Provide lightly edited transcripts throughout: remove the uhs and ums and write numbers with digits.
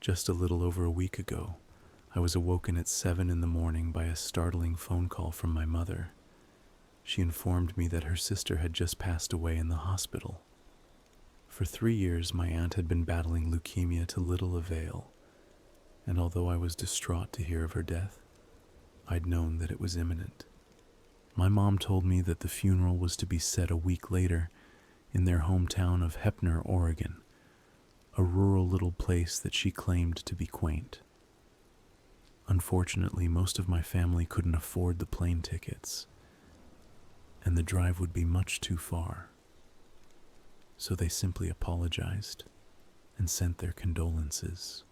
Just a little over a week ago, I was awoken at 7 in the morning by a startling phone call from my mother. She informed me that her sister had just passed away in the hospital. For 3 years, my aunt had been battling leukemia to little avail, and although I was distraught to hear of her death, I'd known that it was imminent. My mom told me that the funeral was to be said a week later in their hometown of Hepner, Oregon, a rural little place that she claimed to be quaint. Unfortunately, most of my family couldn't afford the plane tickets, and the drive would be much too far. So they simply apologized and sent their condolences.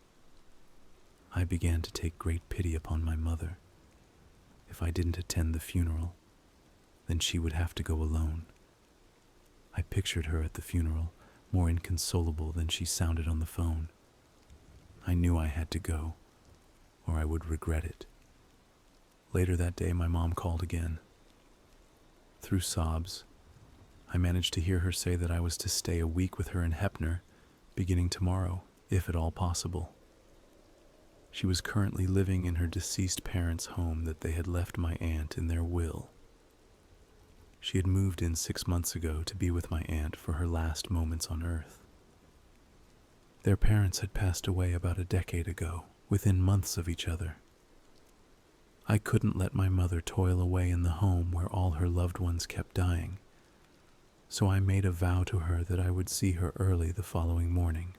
I began to take great pity upon my mother. If I didn't attend the funeral, then she would have to go alone. I pictured her at the funeral, more inconsolable than she sounded on the phone. I knew I had to go, or I would regret it. Later that day, my mom called again. Through sobs, I managed to hear her say that I was to stay a week with her in Hepner, beginning tomorrow, if at all possible. She was currently living in her deceased parents' home that they had left my aunt in their will. She had moved in 6 months ago to be with my aunt for her last moments on Earth. Their parents had passed away about a decade ago, within months of each other. I couldn't let my mother toil away in the home where all her loved ones kept dying, so I made a vow to her that I would see her early the following morning.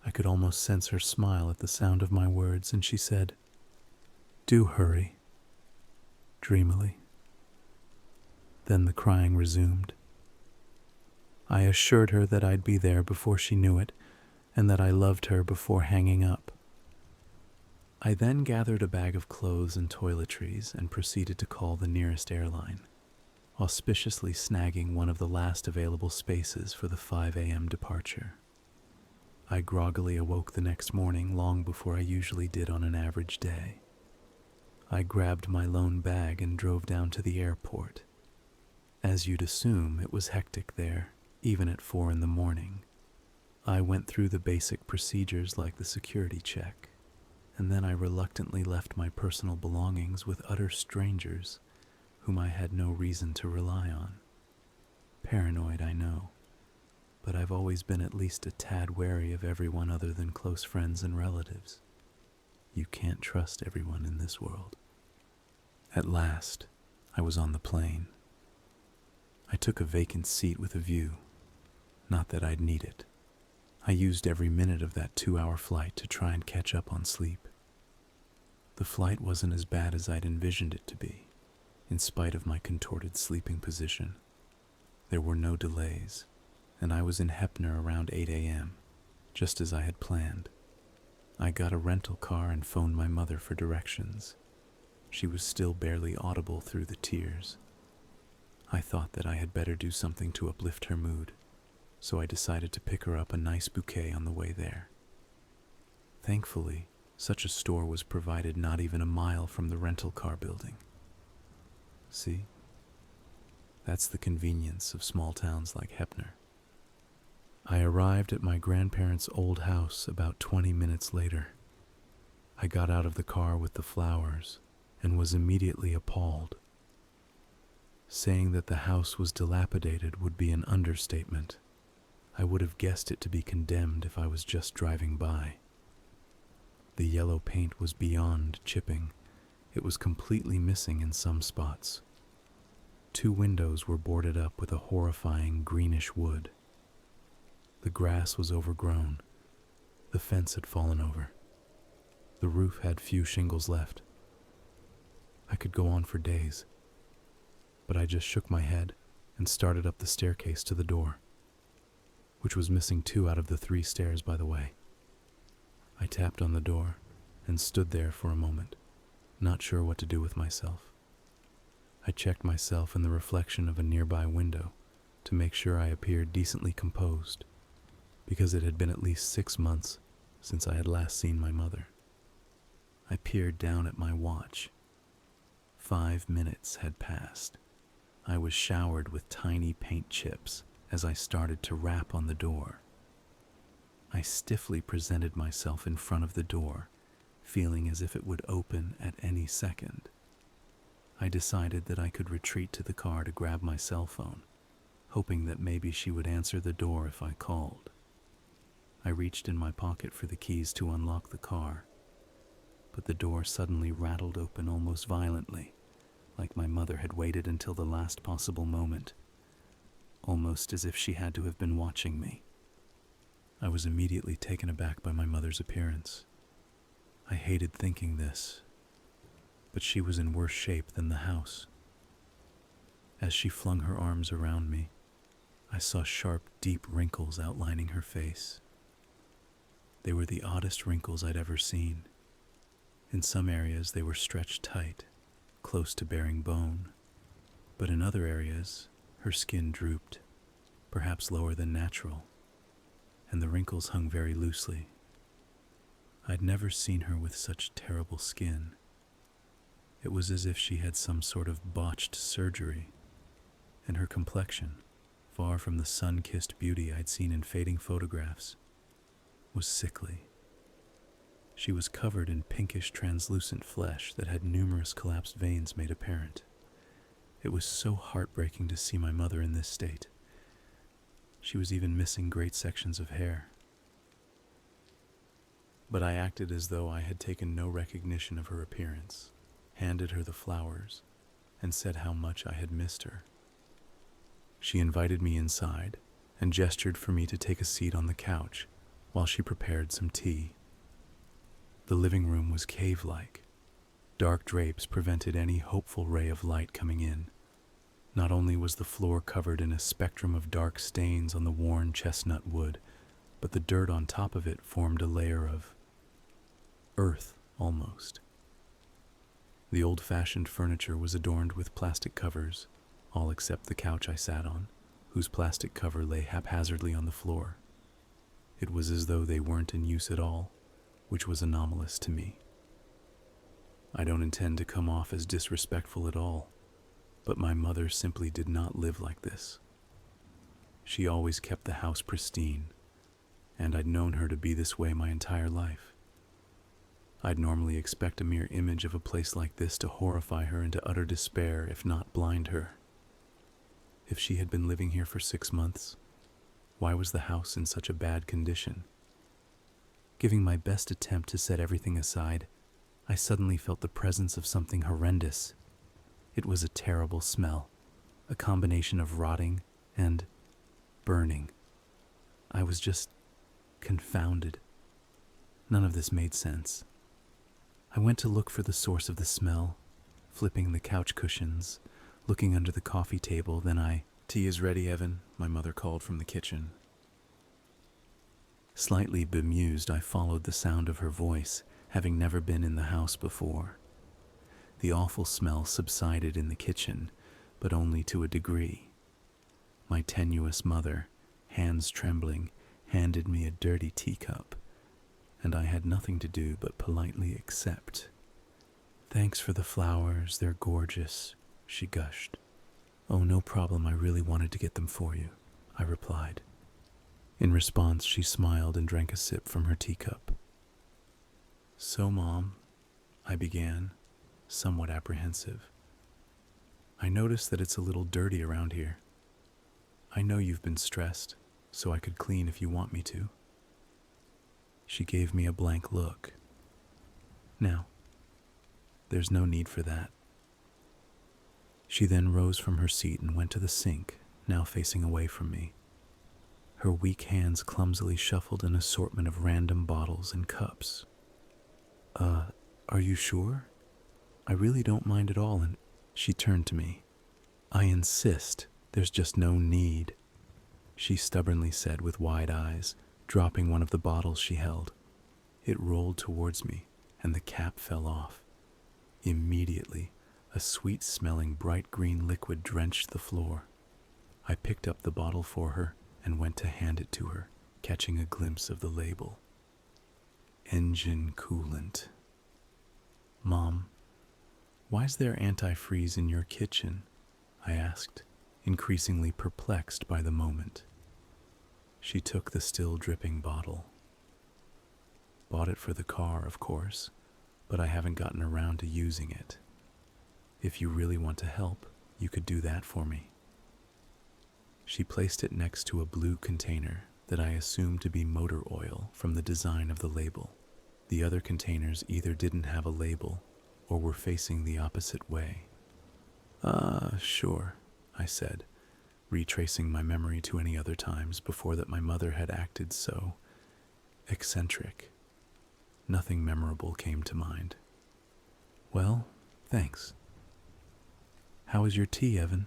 I could almost sense her smile at the sound of my words, and she said, "Do hurry," dreamily. Then the crying resumed. I assured her that I'd be there before she knew it, and that I loved her before hanging up. I then gathered a bag of clothes and toiletries and proceeded to call the nearest airline, auspiciously snagging one of the last available spaces for the 5 a.m. departure. I groggily awoke the next morning long before I usually did on an average day. I grabbed my lone bag and drove down to the airport. As you'd assume, it was hectic there, even at 4 in the morning. I went through the basic procedures like the security check, and then I reluctantly left my personal belongings with utter strangers whom I had no reason to rely on. Paranoid, I know, but I've always been at least a tad wary of everyone other than close friends and relatives. You can't trust everyone in this world. At last, I was on the plane. I took a vacant seat with a view. Not that I'd need it. I used every minute of that 2-hour flight to try and catch up on sleep. The flight wasn't as bad as I'd envisioned it to be, in spite of my contorted sleeping position. There were no delays, and I was in Hepner around 8 a.m., just as I had planned. I got a rental car and phoned my mother for directions. She was still barely audible through the tears. I thought that I had better do something to uplift her mood, so I decided to pick her up a nice bouquet on the way there. Thankfully, such a store was provided not even a mile from the rental car building. See? That's the convenience of small towns like Hepner. I arrived at my grandparents' old house about 20 minutes later. I got out of the car with the flowers and was immediately appalled. Saying that the house was dilapidated would be an understatement. I would have guessed it to be condemned if I was just driving by. The yellow paint was beyond chipping. It was completely missing in some spots. 2 windows were boarded up with a horrifying greenish wood. The grass was overgrown. The fence had fallen over. The roof had few shingles left. I could go on for days, but I just shook my head and started up the staircase to the door, which was missing 2 out of the 3 stairs, by the way. I tapped on the door and stood there for a moment, not sure what to do with myself. I checked myself in the reflection of a nearby window to make sure I appeared decently composed, because it had been at least 6 months since I had last seen my mother. I peered down at my watch. 5 minutes had passed. I was showered with tiny paint chips as I started to rap on the door. I stiffly presented myself in front of the door, feeling as if it would open at any second. I decided that I could retreat to the car to grab my cell phone, hoping that maybe she would answer the door if I called. I reached in my pocket for the keys to unlock the car, but the door suddenly rattled open almost violently, like my mother had waited until the last possible moment, almost as if she had to have been watching me. I was immediately taken aback by my mother's appearance. I hated thinking this, but she was in worse shape than the house. As she flung her arms around me, I saw sharp, deep wrinkles outlining her face. They were the oddest wrinkles I'd ever seen. In some areas they were stretched tight, close to bearing bone, but in other areas her skin drooped, perhaps lower than natural, and the wrinkles hung very loosely. I'd never seen her with such terrible skin. It was as if she had some sort of botched surgery, and her complexion, far from the sun-kissed beauty I'd seen in fading photographs, was sickly. She was covered in pinkish translucent flesh that had numerous collapsed veins made apparent. It was so heartbreaking to see my mother in this state. She was even missing great sections of hair. But I acted as though I had taken no recognition of her appearance, handed her the flowers, and said how much I had missed her. She invited me inside and gestured for me to take a seat on the couch while she prepared some tea. The living room was cave-like. Dark drapes prevented any hopeful ray of light coming in. Not only was the floor covered in a spectrum of dark stains on the worn chestnut wood, but the dirt on top of it formed a layer of earth, almost. The old-fashioned furniture was adorned with plastic covers, all except the couch I sat on, whose plastic cover lay haphazardly on the floor. It was as though they weren't in use at all, which was anomalous to me. I don't intend to come off as disrespectful at all, but my mother simply did not live like this. She always kept the house pristine, and I'd known her to be this way my entire life. I'd normally expect a mere image of a place like this to horrify her into utter despair, if not blind her. If she had been living here for 6 months, why was the house in such a bad condition? Giving my best attempt to set everything aside, I suddenly felt the presence of something horrendous. It was a terrible smell, a combination of rotting and burning. I was just confounded. None of this made sense. I went to look for the source of the smell, flipping the couch cushions, looking under the coffee table, then "Tea is ready, Evan," my mother called from the kitchen. Slightly bemused, I followed the sound of her voice, having never been in the house before. The awful smell subsided in the kitchen, but only to a degree. My tenuous mother, hands trembling, handed me a dirty teacup, and I had nothing to do but politely accept. "Thanks for the flowers, they're gorgeous," she gushed. "Oh, no problem, I really wanted to get them for you," I replied. In response, she smiled and drank a sip from her teacup. "So, Mom," I began, somewhat apprehensive, "I noticed that it's a little dirty around here. I know you've been stressed, so I could clean if you want me to." She gave me a blank look. "Now, there's no need for that." She then rose from her seat and went to the sink, now facing away from me. Her weak hands clumsily shuffled an assortment of random bottles and cups. Are you sure? I really don't mind at all," and she turned to me. "I insist, there's just no need," she stubbornly said with wide eyes, dropping one of the bottles she held. It rolled towards me, and the cap fell off. Immediately, a sweet-smelling bright green liquid drenched the floor. I picked up the bottle for her and went to hand it to her, catching a glimpse of the label. "Engine coolant." "Mom, why's there antifreeze in your kitchen?" I asked, increasingly perplexed by the moment. She took the still dripping bottle, bought it for the car, of course, but I haven't gotten around to using it. If you really want to help, you could do that for me." She placed it next to a blue container that I assumed to be motor oil from the design of the label. The other containers either didn't have a label or were facing the opposite way. Sure," I said, retracing my memory to any other times before that my mother had acted so eccentric. Nothing memorable came to mind. "Well, thanks. How is your tea, Evan?"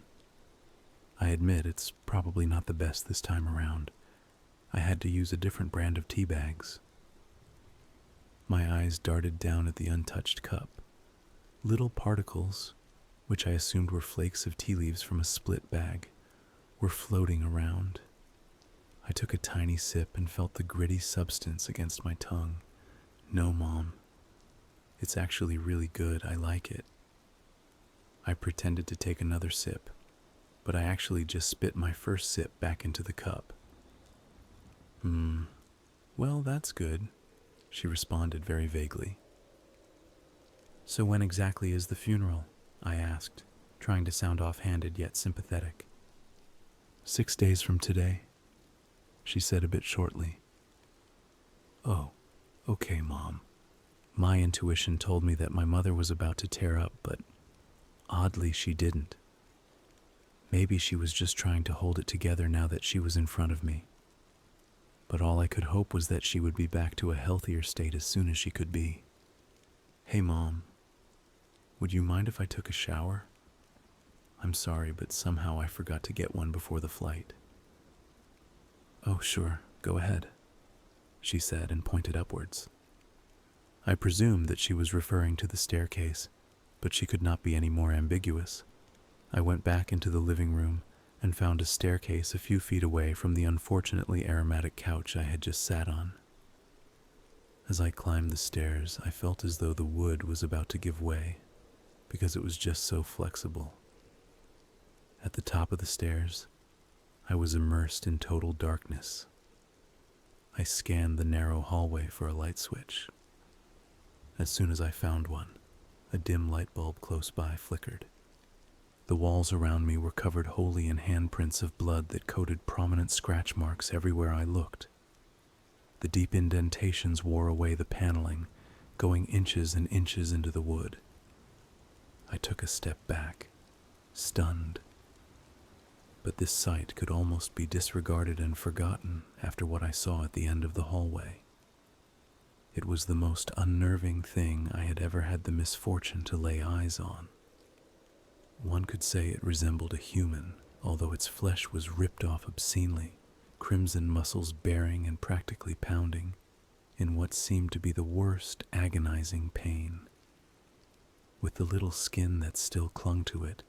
I admit it's probably not the best this time around. I had to use a different brand of tea bags. My eyes darted down at the untouched cup. Little particles, which I assumed were flakes of tea leaves from a split bag, were floating around. I took a tiny sip and felt the gritty substance against my tongue. "No, Mom. It's actually really good. I like it." I pretended to take another sip, but I actually just spit my first sip back into the cup. Well, that's good," she responded very vaguely. "So when exactly is the funeral?" I asked, trying to sound offhanded yet sympathetic. 6 days from today," she said a bit shortly. "Oh, okay, Mom." My intuition told me that my mother was about to tear up, but oddly she didn't. Maybe she was just trying to hold it together now that she was in front of me. But all I could hope was that she would be back to a healthier state as soon as she could be. "Hey, Mom, would you mind if I took a shower? I'm sorry, but somehow I forgot to get one before the flight." "Oh, sure, go ahead," she said and pointed upwards. I presumed that she was referring to the staircase, but she could not be any more ambiguous. I went back into the living room and found a staircase a few feet away from the unfortunately aromatic couch I had just sat on. As I climbed the stairs, I felt as though the wood was about to give way, because it was just so flexible. At the top of the stairs, I was immersed in total darkness. I scanned the narrow hallway for a light switch. As soon as I found one, a dim light bulb close by flickered. The walls around me were covered wholly in handprints of blood that coated prominent scratch marks everywhere I looked. The deep indentations wore away the paneling, going inches and inches into the wood. I took a step back, stunned. But this sight could almost be disregarded and forgotten after what I saw at the end of the hallway. It was the most unnerving thing I had ever had the misfortune to lay eyes on. One could say it resembled a human, although its flesh was ripped off obscenely, crimson muscles bearing and practically pounding, in what seemed to be the worst agonizing pain. With the little skin that still clung to it,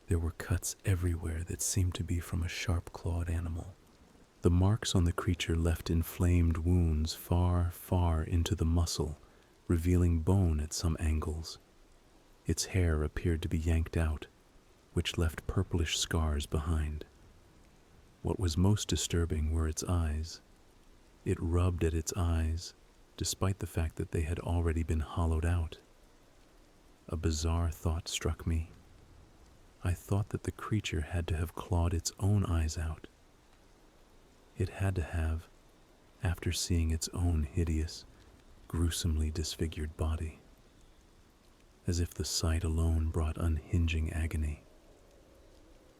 there were cuts everywhere that seemed to be from a sharp-clawed animal. The marks on the creature left inflamed wounds far, far into the muscle, revealing bone at some angles. Its hair appeared to be yanked out, which left purplish scars behind. What was most disturbing were its eyes. It rubbed at its eyes, despite the fact that they had already been hollowed out. A bizarre thought struck me. I thought that the creature had to have clawed its own eyes out. It had to have, after seeing its own hideous, gruesomely disfigured body. As if the sight alone brought unhinging agony.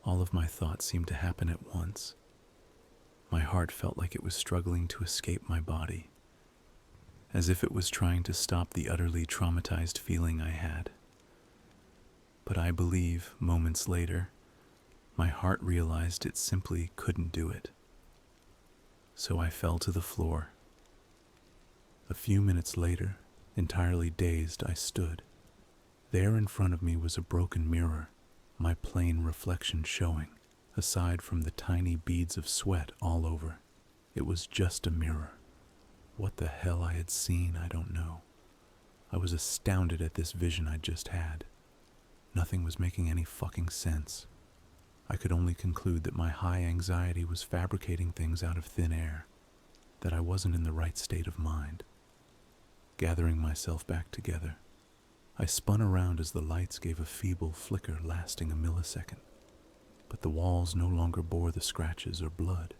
All of my thoughts seemed to happen at once. My heart felt like it was struggling to escape my body, as if it was trying to stop the utterly traumatized feeling I had. But I believe, moments later, my heart realized it simply couldn't do it. So I fell to the floor. A few minutes later, entirely dazed, I stood. There in front of me was a broken mirror, my plain reflection showing, aside from the tiny beads of sweat all over. It was just a mirror. What the hell I had seen, I don't know. I was astounded at this vision I'd just had. Nothing was making any fucking sense. I could only conclude that my high anxiety was fabricating things out of thin air, that I wasn't in the right state of mind. gathering myself back together. I spun around as the lights gave a feeble flicker lasting a millisecond, but the walls no longer bore the scratches or blood.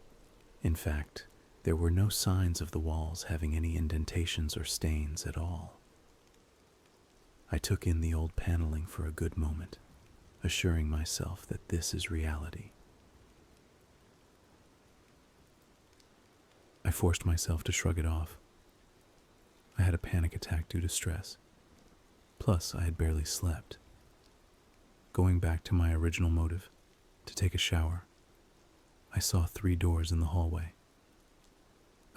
In fact, there were no signs of the walls having any indentations or stains at all. I took in the old paneling for a good moment, assuring myself that this is reality. I forced myself to shrug it off. I had a panic attack due to stress. Plus, I had barely slept. Going back to my original motive, to take a shower, I saw 3 doors in the hallway.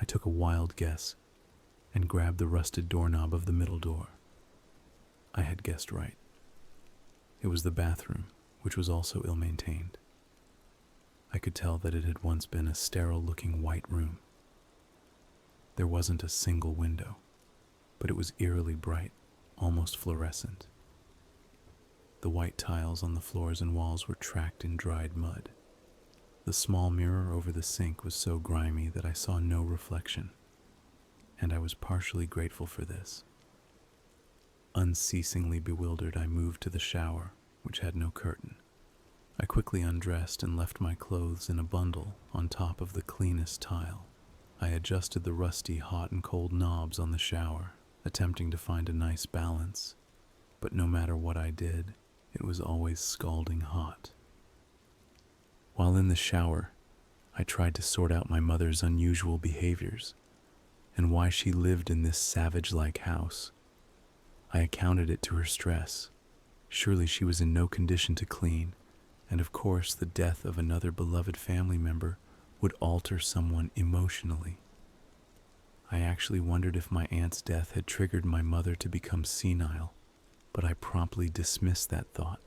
I took a wild guess and grabbed the rusted doorknob of the middle door. I had guessed right. It was the bathroom, which was also ill-maintained. I could tell that it had once been a sterile-looking white room. There wasn't a single window, but it was eerily bright, almost fluorescent. The white tiles on the floors and walls were tracked in dried mud. The small mirror over the sink was so grimy that I saw no reflection, and I was partially grateful for this. Unceasingly bewildered, I moved to the shower, which had no curtain. I quickly undressed and left my clothes in a bundle on top of the cleanest tile. I adjusted the rusty hot and cold knobs on the shower, attempting to find a nice balance, but no matter what I did, it was always scalding hot. While in the shower, I tried to sort out my mother's unusual behaviors and why she lived in this savage-like house. I accounted it to her stress. Surely she was in no condition to clean, and of course the death of another beloved family member would alter someone emotionally. I actually wondered if my aunt's death had triggered my mother to become senile, but I promptly dismissed that thought.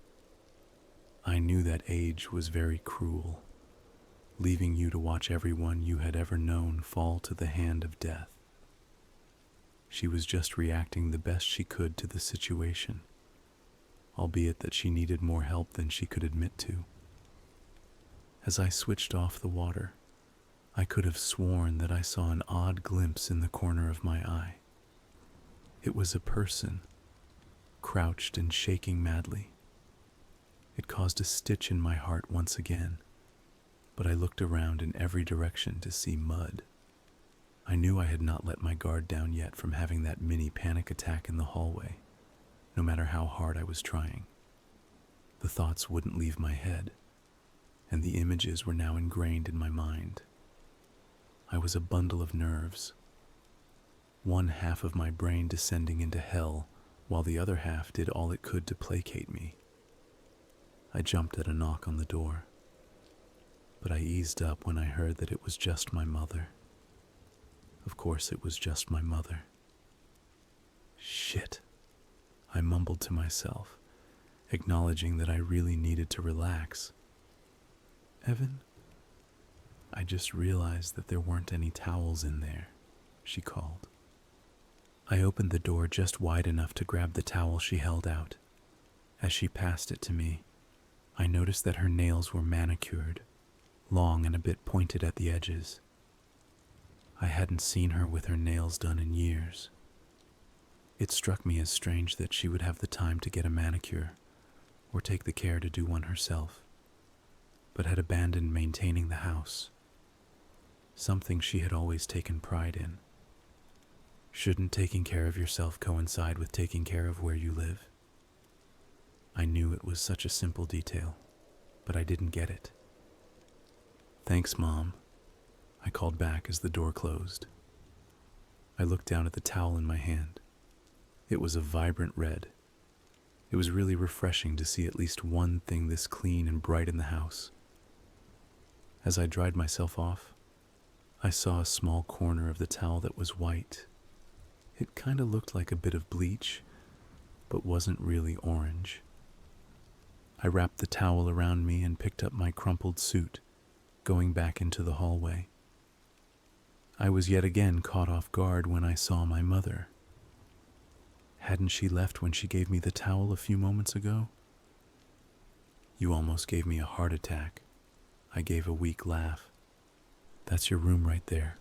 I knew that age was very cruel, leaving you to watch everyone you had ever known fall to the hand of death. She was just reacting the best she could to the situation, albeit that she needed more help than she could admit to. As I switched off the water, I could have sworn that I saw an odd glimpse in the corner of my eye. It was a person, crouched and shaking madly. It caused a stitch in my heart once again, but I looked around in every direction to see mud. I knew I had not let my guard down yet from having that mini panic attack in the hallway, no matter how hard I was trying. The thoughts wouldn't leave my head, and the images were now ingrained in my mind. I was a bundle of nerves, one half of my brain descending into hell, while the other half did all it could to placate me. I jumped at a knock on the door, but I eased up when I heard that it was just my mother. Of course it was just my mother. Shit, I mumbled to myself, acknowledging that I really needed to relax. Evan? I just realized that there weren't any towels in there, she called. I opened the door just wide enough to grab the towel she held out. As she passed it to me, I noticed that her nails were manicured, long and a bit pointed at the edges. I hadn't seen her with her nails done in years. It struck me as strange that she would have the time to get a manicure or take the care to do one herself, but had abandoned maintaining the house, something she had always taken pride in. Shouldn't taking care of yourself coincide with taking care of where you live? I knew it was such a simple detail, but I didn't get it. Thanks, Mom, I called back as the door closed. I looked down at the towel in my hand. It was a vibrant red. It was really refreshing to see at least one thing this clean and bright in the house. As I dried myself off, I saw a small corner of the towel that was white. It kind of looked like a bit of bleach, but wasn't really orange. I wrapped the towel around me and picked up my crumpled suit, going back into the hallway. I was yet again caught off guard when I saw my mother. Hadn't she left when she gave me the towel a few moments ago? You almost gave me a heart attack. I gave a weak laugh. That's your room right there.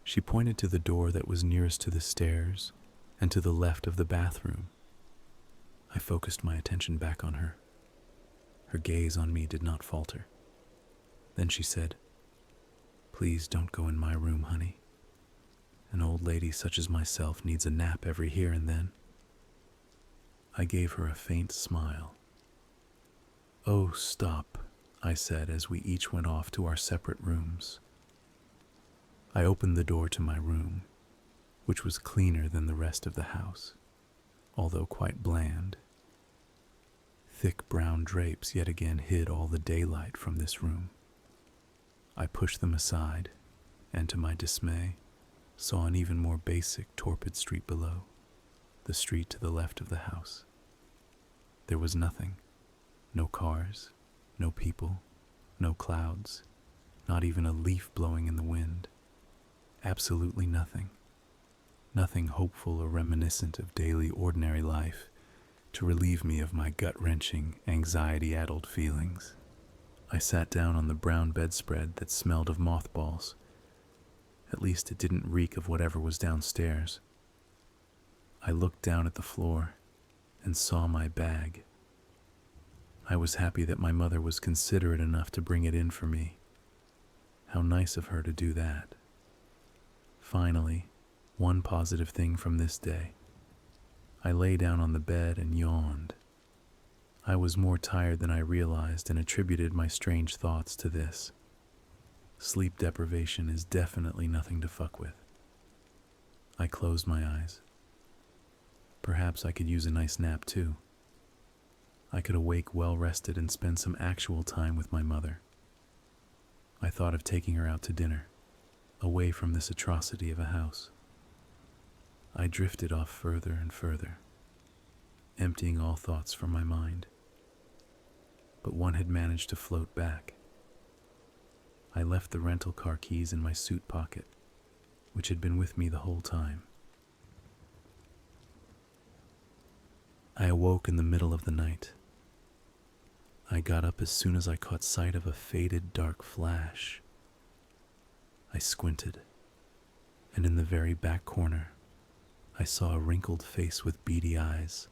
She pointed to the door that was nearest to the stairs and to the left of the bathroom. I focused my attention back on her. Her gaze on me did not falter. Then she said, "Please don't go in my room, honey. An old lady such as myself needs a nap every here and then." I gave her a faint smile. "Oh, stop," I said as we each went off to our separate rooms. I opened the door to my room, which was cleaner than the rest of the house, although quite bland. Thick brown drapes yet again hid all the daylight from this room. I pushed them aside, and to my dismay, saw an even more basic, torpid street below, the street to the left of the house. There was nothing. No cars, no people, no clouds, not even a leaf blowing in the wind. Absolutely nothing. Nothing hopeful or reminiscent of daily ordinary life to relieve me of my gut-wrenching, anxiety-addled feelings. I sat down on the brown bedspread that smelled of mothballs. At least it didn't reek of whatever was downstairs. I looked down at the floor and saw my bag. I was happy that my mother was considerate enough to bring it in for me. How nice of her to do that. Finally, one positive thing from this day. I lay down on the bed and yawned. I was more tired than I realized and attributed my strange thoughts to this. Sleep deprivation is definitely nothing to fuck with. I closed my eyes. Perhaps I could use a nice nap too. I could awake well rested and spend some actual time with my mother. I thought of taking her out to dinner, away from this atrocity of a house. I drifted off further and further, emptying all thoughts from my mind. But one had managed to float back. I left the rental car keys in my suit pocket, which had been with me the whole time. I awoke in the middle of the night. I got up as soon as I caught sight of a faded dark flash. I squinted, and in the very back corner, I saw a wrinkled face with beady eyes,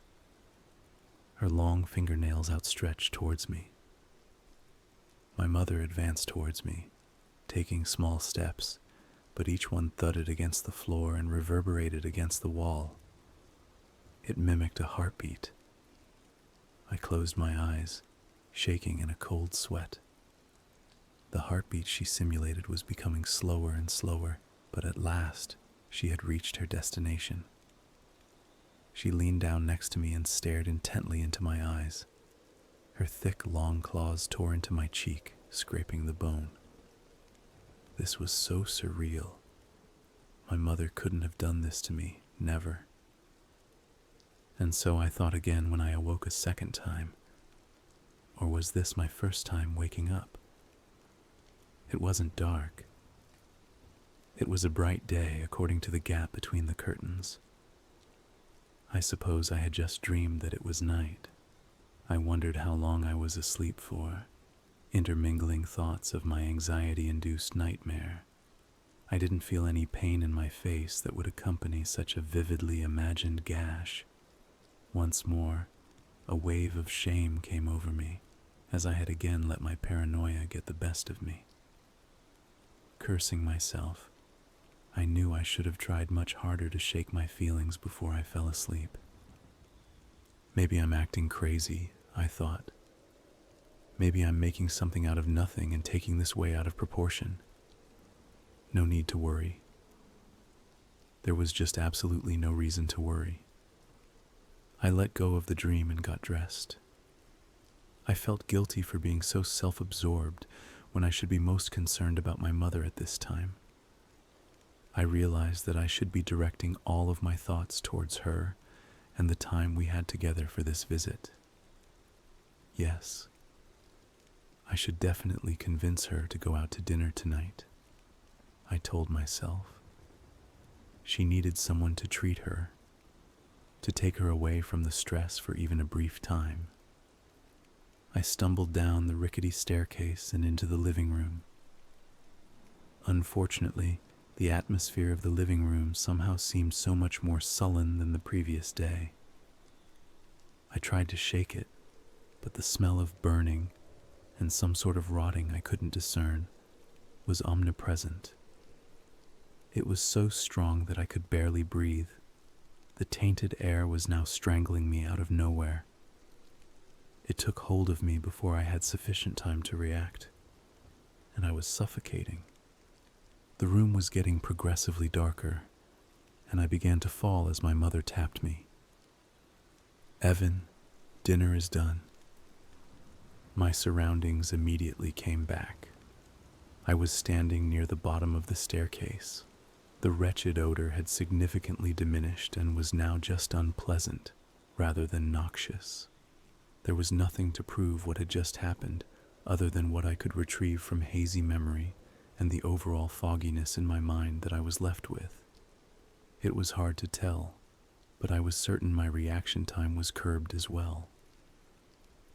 her long fingernails outstretched towards me. My mother advanced towards me, taking small steps, but each one thudded against the floor and reverberated against the wall. It mimicked a heartbeat. I closed my eyes, shaking in a cold sweat. The heartbeat she simulated was becoming slower and slower, but at last she had reached her destination. She leaned down next to me and stared intently into my eyes. Her thick, long claws tore into my cheek, scraping the bone. This was so surreal. My mother couldn't have done this to me, never. And so I thought again when I awoke a second time. Or was this my first time waking up? It wasn't dark. It was a bright day according to the gap between the curtains. I suppose I had just dreamed that it was night. I wondered how long I was asleep for, intermingling thoughts of my anxiety-induced nightmare. I didn't feel any pain in my face that would accompany such a vividly imagined gash. Once more, a wave of shame came over me, as I had again let my paranoia get the best of me. Cursing myself, I knew I should have tried much harder to shake my feelings before I fell asleep. Maybe I'm acting crazy, I thought. Maybe I'm making something out of nothing and taking this way out of proportion. No need to worry. There was just absolutely no reason to worry. I let go of the dream and got dressed. I felt guilty for being so self-absorbed when I should be most concerned about my mother at this time. I realized that I should be directing all of my thoughts towards her and the time we had together for this visit. Yes, I should definitely convince her to go out to dinner tonight, I told myself. She needed someone to treat her, to take her away from the stress for even a brief time. I stumbled down the rickety staircase and into the living room. Unfortunately, The atmosphere of the living room somehow seemed so much more sullen than the previous day. I tried to shake it, but the smell of burning and some sort of rotting I couldn't discern was omnipresent. It was so strong that I could barely breathe. The tainted air was now strangling me out of nowhere. It took hold of me before I had sufficient time to react, and I was suffocating. The room was getting progressively darker, and I began to fall as my mother tapped me. "Evan, dinner is done." My surroundings immediately came back. I was standing near the bottom of the staircase. The wretched odor had significantly diminished and was now just unpleasant rather than noxious. There was nothing to prove what had just happened other than what I could retrieve from hazy memory and the overall fogginess in my mind that I was left with. It was hard to tell, but I was certain my reaction time was curbed as well.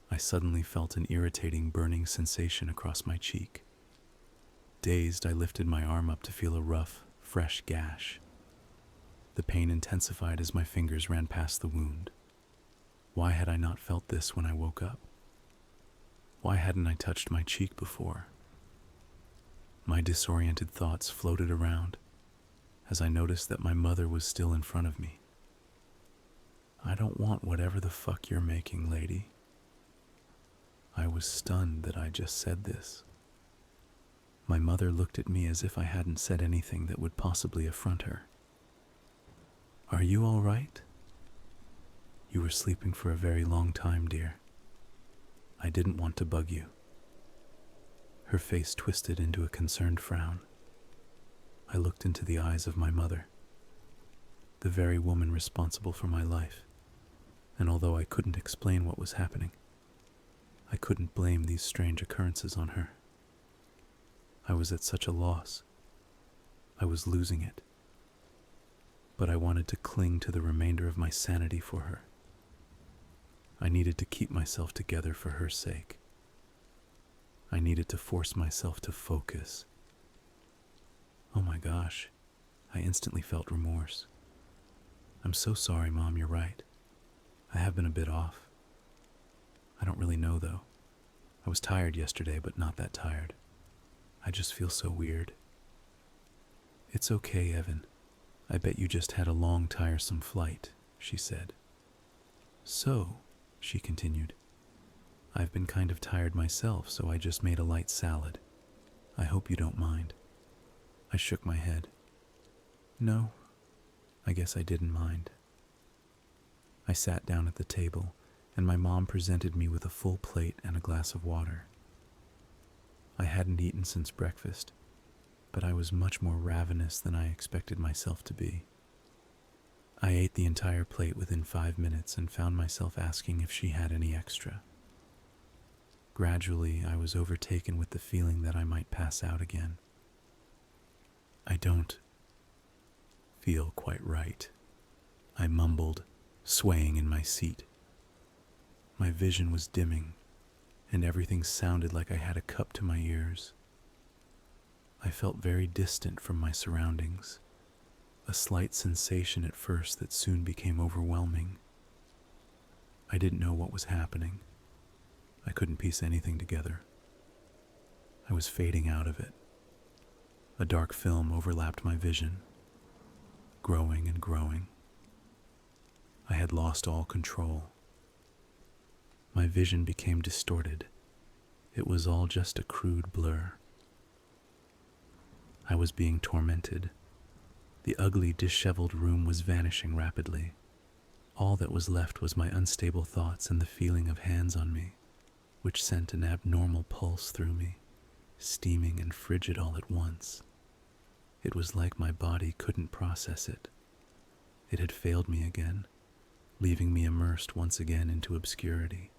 I suddenly felt an irritating burning sensation across my cheek. Dazed, I lifted my arm up to feel a rough, fresh gash. The pain intensified as my fingers ran past the wound. Why had I not felt this when I woke up? Why hadn't I touched my cheek before? My disoriented thoughts floated around as I noticed that my mother was still in front of me. "I don't want whatever the fuck you're making, lady." I was stunned that I just said this. My mother looked at me as if I hadn't said anything that would possibly affront her. "Are you all right? You were sleeping for a very long time, dear. I didn't want to bug you." Her face twisted into a concerned frown. I looked into the eyes of my mother, the very woman responsible for my life, and although I couldn't explain what was happening, I couldn't blame these strange occurrences on her. I was at such a loss. I was losing it. But I wanted to cling to the remainder of my sanity for her. I needed to keep myself together for her sake. I needed to force myself to focus. Oh my gosh, I instantly felt remorse. "I'm so sorry, Mom, you're right. I have been a bit off. I don't really know, though. I was tired yesterday, but not that tired. I just feel so weird." "It's okay, Evan. I bet you just had a long, tiresome flight," she said. "So," she continued, "I've been kind of tired myself, so I just made a light salad. I hope you don't mind." I shook my head. "No, I guess I didn't mind." I sat down at the table, and my mom presented me with a full plate and a glass of water. I hadn't eaten since breakfast, but I was much more ravenous than I expected myself to be. I ate the entire plate within 5 minutes and found myself asking if she had any extra. Gradually, I was overtaken with the feeling that I might pass out again. "I don't feel quite right," I mumbled, swaying in my seat. My vision was dimming, and everything sounded like I had a cup to my ears. I felt very distant from my surroundings, a slight sensation at first that soon became overwhelming. I didn't know what was happening. I couldn't piece anything together. I was fading out of it. A dark film overlapped my vision, growing and growing. I had lost all control. My vision became distorted. It was all just a crude blur. I was being tormented. The ugly, disheveled room was vanishing rapidly. All that was left was my unstable thoughts and the feeling of hands on me, which sent an abnormal pulse through me, steaming and frigid all at once. It was like my body couldn't process it. It had failed me again, leaving me immersed once again into obscurity.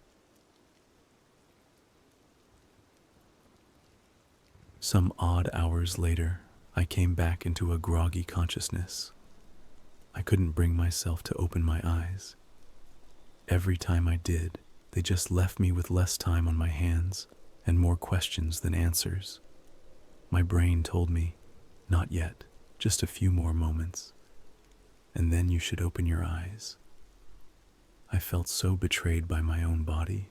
Some odd hours later, I came back into a groggy consciousness. I couldn't bring myself to open my eyes. Every time I did, they just left me with less time on my hands and more questions than answers. My brain told me, "Not yet. Just a few more moments, and then you should open your eyes. I felt so betrayed by my own body.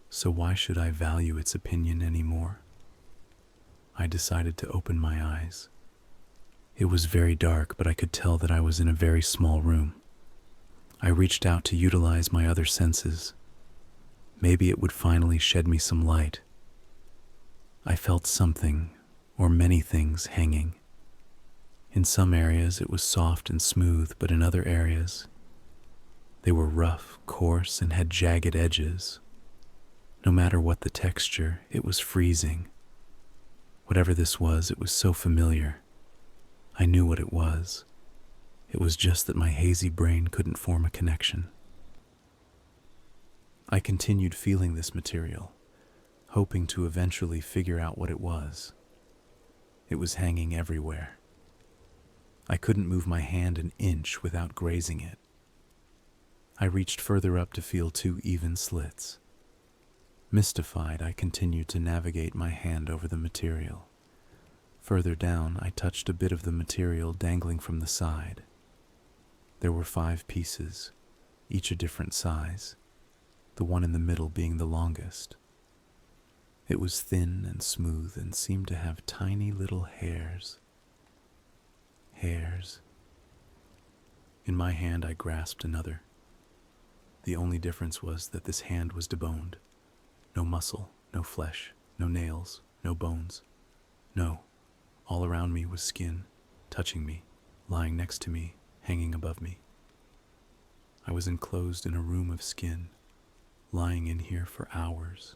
So why should I value its opinion anymore? I decided to open my eyes. It was very dark, but I could tell that I was in a very small room. I reached out to utilize my other senses. Maybe it would finally shed me some light. I felt something, or many things, hanging. In some areas it was soft and smooth, but in other areas they were rough, coarse, and had jagged edges. No matter what the texture, it was freezing. Whatever this was, it was so familiar. I knew what it was. It was just that my hazy brain couldn't form a connection. I continued feeling this material, hoping to eventually figure out what it was. It was hanging everywhere. I couldn't move my hand an inch without grazing it. I reached further up to feel 2 even slits. Mystified, I continued to navigate my hand over the material. Further down, I touched a bit of the material dangling from the side. There were 5 pieces, each a different size, the one in the middle being the longest. It was thin and smooth and seemed to have tiny little hairs. In my hand, I grasped another. The only difference was that this hand was deboned. No muscle, no flesh, no nails, no bones. No, all around me was skin, touching me, lying next to me, hanging above me. I was enclosed in a room of skin, lying in here for hours.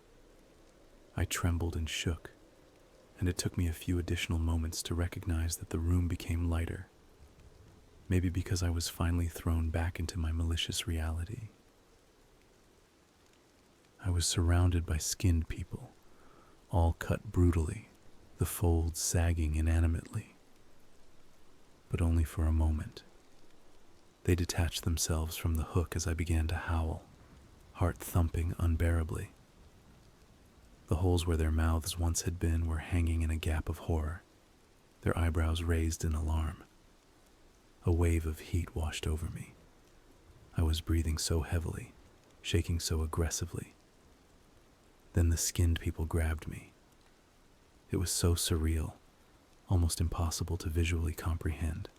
I trembled and shook, and it took me a few additional moments to recognize that the room became lighter. Maybe because I was finally thrown back into my malicious reality. I was surrounded by skinned people, all cut brutally, the folds sagging inanimately. But only for a moment. They detached themselves from the hook as I began to howl, heart thumping unbearably. The holes where their mouths once had been were hanging in a gap of horror, their eyebrows raised in alarm. A wave of heat washed over me. I was breathing so heavily, shaking so aggressively. Then the skinned people grabbed me. It was so surreal, almost impossible to visually comprehend.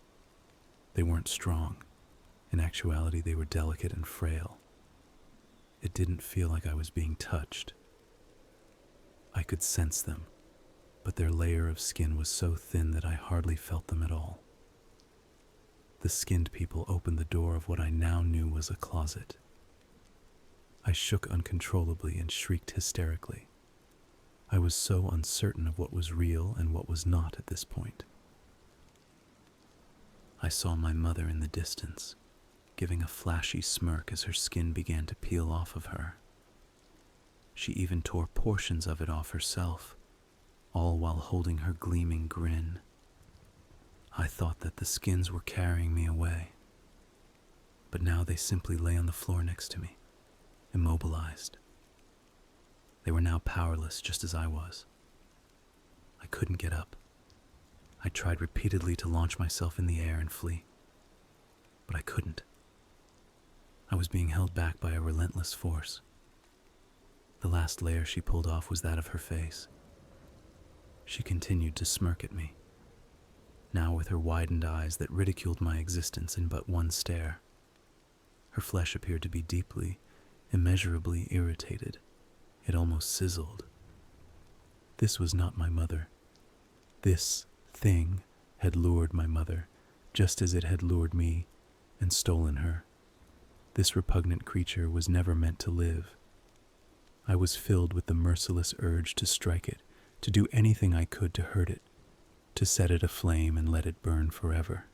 They weren't strong. In actuality, they were delicate and frail. It didn't feel like I was being touched. I could sense them, but their layer of skin was so thin that I hardly felt them at all. The skinned people opened the door of what I now knew was a closet. I shook uncontrollably and shrieked hysterically. I was so uncertain of what was real and what was not at this point. I saw my mother in the distance, giving a flashy smirk as her skin began to peel off of her. She even tore portions of it off herself, all while holding her gleaming grin. I thought that the skins were carrying me away, but now they simply lay on the floor next to me, immobilized. They were now powerless, just as I was. I couldn't get up. I tried repeatedly to launch myself in the air and flee, but I couldn't. I was being held back by a relentless force. The last layer she pulled off was that of her face. She continued to smirk at me, now with her widened eyes that ridiculed my existence in but one stare. Her flesh appeared to be deeply, immeasurably irritated. It almost sizzled. This was not my mother. This thing had lured my mother, just as it had lured me and stolen her. This repugnant creature was never meant to live. I was filled with the merciless urge to strike it, to do anything I could to hurt it, to set it aflame and let it burn forever.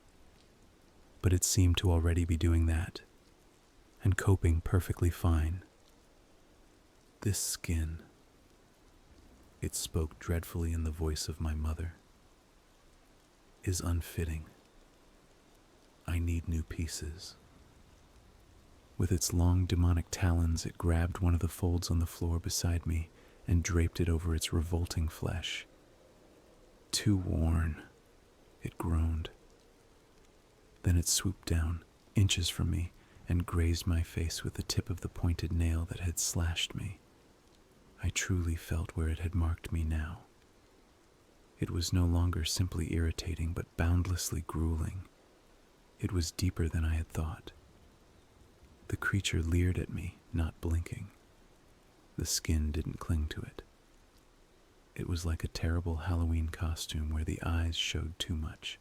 But it seemed to already be doing that, and coping perfectly fine. This skin, it spoke dreadfully in the voice of my mother, is unfitting. I need new pieces. With its long demonic talons, it grabbed one of the folds on the floor beside me and draped it over its revolting flesh. Too worn, It groaned. Then it swooped down, inches from me, and grazed my face with the tip of the pointed nail that had slashed me. I truly felt where it had marked me now. It was no longer simply irritating, but boundlessly grueling. It was deeper than I had thought. The creature leered at me, not blinking. The skin didn't cling to it. It was like a terrible Halloween costume where the eyes showed too much,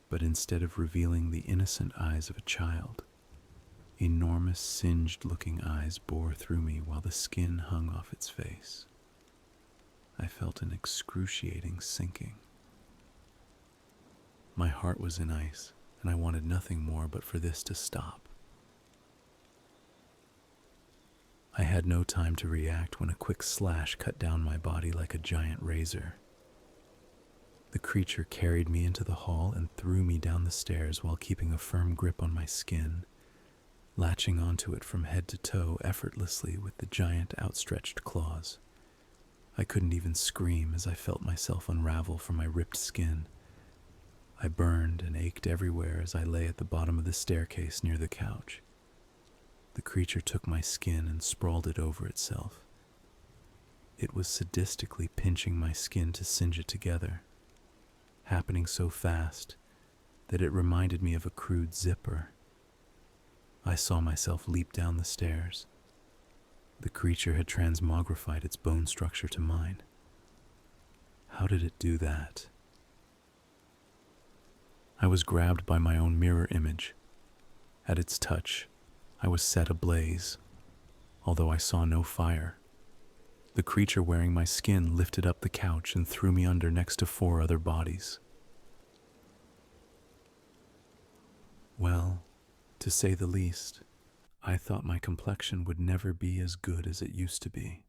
but instead of revealing the innocent eyes of a child, enormous singed-looking eyes bore through me while the skin hung off its face. I felt an excruciating sinking. My heart was in ice, and I wanted nothing more but for this to stop. I had no time to react when a quick slash cut down my body like a giant razor. The creature carried me into the hall and threw me down the stairs while keeping a firm grip on my skin, latching onto it from head to toe effortlessly with the giant outstretched claws. I couldn't even scream as I felt myself unravel from my ripped skin. I burned and ached everywhere as I lay at the bottom of the staircase near the couch. The creature took my skin and sprawled it over itself. It was sadistically pinching my skin to singe it together, happening so fast that it reminded me of a crude zipper. I saw myself leap down the stairs. The creature had transmogrified its bone structure to mine. How did it do that? I was grabbed by my own mirror image. At its touch, I was set ablaze, although I saw no fire. The creature wearing my skin lifted up the couch and threw me under next to 4 other bodies. Well, to say the least, I thought my complexion would never be as good as it used to be.